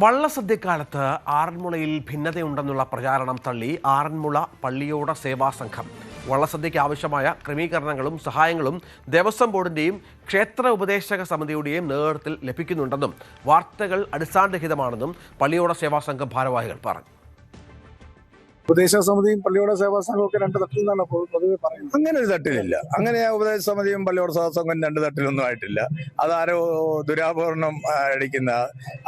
വള്ളസദ്യക്കാലത്ത് ആറന്മുളയിൽ ഭിന്നതയുണ്ടെന്നുള്ള പ്രചാരണം തള്ളി ആറന്മുള പള്ളിയോട സേവാ സംഘം. വള്ളസദ്യയ്ക്ക് ആവശ്യമായ ക്രമീകരണങ്ങളും സഹായങ്ങളും ദേവസ്വം ബോർഡിന്റെയും ക്ഷേത്ര ഉപദേശക സമിതിയുടെയും നേതൃത്വത്തിൽ ലഭിക്കുന്നുണ്ടെന്നും വാർത്തകൾ അടിസ്ഥാനരഹിതമാണെന്നും പള്ളിയോട സേവാ സംഘം ഭാരവാഹികൾ പറഞ്ഞു. ഉപദേശക സമിതിയും പള്ളിയോട സേവാ സംഘവും ഒക്കെ രണ്ട് തട്ടിൽ നിന്നാണ് പൊതുവെ പറയുന്നത്. അങ്ങനെ ഒരു തട്ടിലില്ല. അങ്ങനെ ഉപദേശ സമിതിയും പള്ളിയോട സേവാ സംഘവും രണ്ട് തട്ടിലൊന്നും ആയിട്ടില്ല. അതാരോ ദുരാഭരണം അടിക്കുന്ന,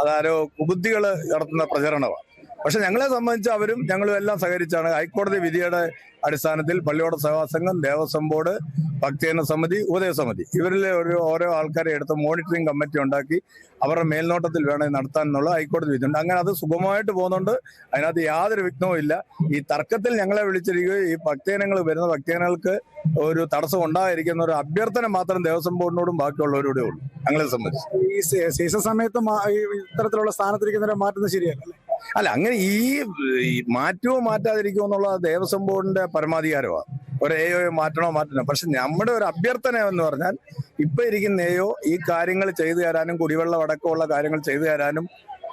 അതാരോ കുബുദ്ധികൾ നടത്തുന്ന പ്രചരണമാണ്. പക്ഷെ ഞങ്ങളെ സംബന്ധിച്ച് അവരും ഞങ്ങളും എല്ലാം സഹകരിച്ചാണ് ഹൈക്കോടതി വിധിയുടെ അടിസ്ഥാനത്തിൽ പള്ളിയോട സേവാ സംഘം, ദേവസ്വം ബോർഡ്, ഭക്തജന സമിതി, ഉപദേശ സമിതി ഇവരിലെ ഓരോ ആൾക്കാരെ എടുത്ത് മോണിറ്ററിംഗ് കമ്മിറ്റി ഉണ്ടാക്കി അവരുടെ മേൽനോട്ടത്തിൽ വേണം നടത്താൻ എന്നുള്ള ഹൈക്കോടതി വിധിയുണ്ട്. അങ്ങനെ അത് സുഗമമായിട്ട് പോകുന്നുണ്ട്. അതിനകത്ത് യാതൊരു വിഘ്നവും ഇല്ല. ഈ തർക്കത്തിൽ ഞങ്ങളെ വിളിച്ചിരിക്കുകയും ഈ ഭക്തജനങ്ങൾ വരുന്ന ഭക്തജനങ്ങൾക്ക് ഒരു തടസ്സം ഉണ്ടായിരിക്കുന്ന ഒരു അഭ്യർത്ഥന മാത്രം ദേവസ്വം ബോർഡിനോടും ബാക്കിയുള്ളവരോടേ ഉള്ളൂ. ഞങ്ങളെ സംബന്ധിച്ച് ഈ സീസൺ സമയത്ത് ഇത്തരത്തിലുള്ള സ്ഥാനത്തിരിക്കുന്നവരെ മാറ്റുന്നത് ശരിയല്ല. അല്ല, അങ്ങനെ ഈ മാറ്റുമോ മാറ്റാതിരിക്കുമോ എന്നുള്ള ദേവസ്വം ബോർഡിന്റെ പരമാധികാരമാണ്. ഒരു എയോ മാറ്റണം. പക്ഷെ നമ്മുടെ ഒരു അഭ്യർത്ഥന എന്ന് പറഞ്ഞാൽ ഇപ്പൊ ഇരിക്കുന്ന എയോ ഈ കാര്യങ്ങൾ ചെയ്തു തരാനും കുടിവെള്ളം അടക്കമുള്ള കാര്യങ്ങൾ ചെയ്തു തരാനും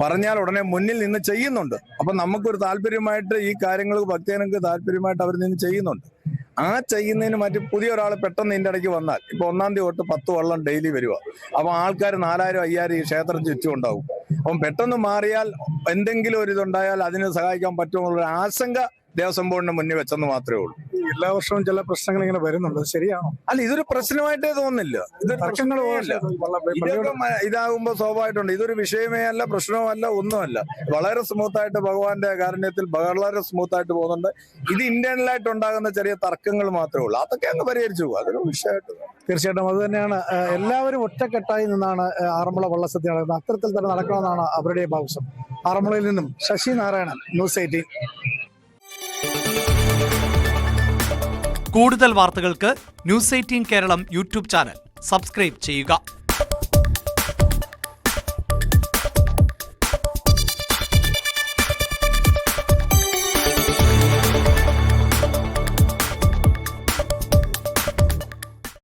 പറഞ്ഞാൽ ഉടനെ മുന്നിൽ നിന്ന് ചെയ്യുന്നുണ്ട്. അപ്പൊ നമുക്കൊരു താല്പര്യമായിട്ട് ഈ കാര്യങ്ങൾ ഭക്തജനങ്ങൾക്ക് താല്പര്യമായിട്ട് അവർ നിന്ന് ചെയ്യുന്നുണ്ട്. ആ ചെയ്യുന്നതിന് മറ്റു പുതിയ ഒരാൾ പെട്ടെന്ന് ഇതിൻ്റെ ഇടയ്ക്ക് വന്നാൽ ഇപ്പൊ 1-ാം തീയതി തൊട്ട് 10 വള്ളം ഡെയിലി വരിക. അപ്പൊ ആൾക്കാർ 4000-5000 ഈ ക്ഷേത്രം ചുറ്റും ഉണ്ടാവും. അപ്പം പെട്ടെന്ന് മാറിയാൽ എന്തെങ്കിലും ഒരു ഇതുണ്ടായാൽ അതിന് സഹായിക്കാൻ പറ്റുമെന്നുള്ള ആശങ്ക ദേവസ്വം ബോർഡിന് മുന്നിൽ വെച്ചെന്ന് മാത്രമേ ഉള്ളൂ. എല്ലാ വർഷവും ചില പ്രശ്നങ്ങൾ ഇങ്ങനെ വരുന്നുണ്ട്, ശരിയാണോ? അല്ല, ഇതൊരു പ്രശ്നമായിട്ടേ തോന്നില്ല. ഇതാകുമ്പോ സ്വാഭാവികമായിട്ടുണ്ട്. ഇതൊരു വിഷയമേ അല്ല, പ്രശ്നവുമല്ല, ഒന്നുമല്ല. വളരെ സ്മൂത്തായിട്ട് ഭഗവാന്റെ കാരുണ്യത്തിൽ വളരെ സ്മൂത്തായിട്ട് പോകുന്നുണ്ട്. ഇത് ഇന്റേണലായിട്ട് ഉണ്ടാകുന്ന ചെറിയ തർക്കങ്ങൾ മാത്രമേ ഉള്ളൂ. അതൊക്കെ അങ്ങ് പരിഹരിച്ചു പോകും. അതൊരു വിഷയമായിട്ട് തീർച്ചയായിട്ടും അത് തന്നെയാണ്. എല്ലാവരും ഒറ്റക്കെട്ടായി നിന്നാണ് ആറന്മുള വള്ളസദ്യ നടക്കുന്നത്. അത്തരത്തിൽ തന്നെ നടക്കണമെന്നാണ് അവരുടെയും ആവശ്യം. ആറന്മുളയിൽ നിന്നും ശശി നാരായണൻ, ന്യൂസ് 18. കൂടുതൽ വാർത്തകൾക്ക് news 18 Keralam YouTube channel subscribe ചെയ്യുക.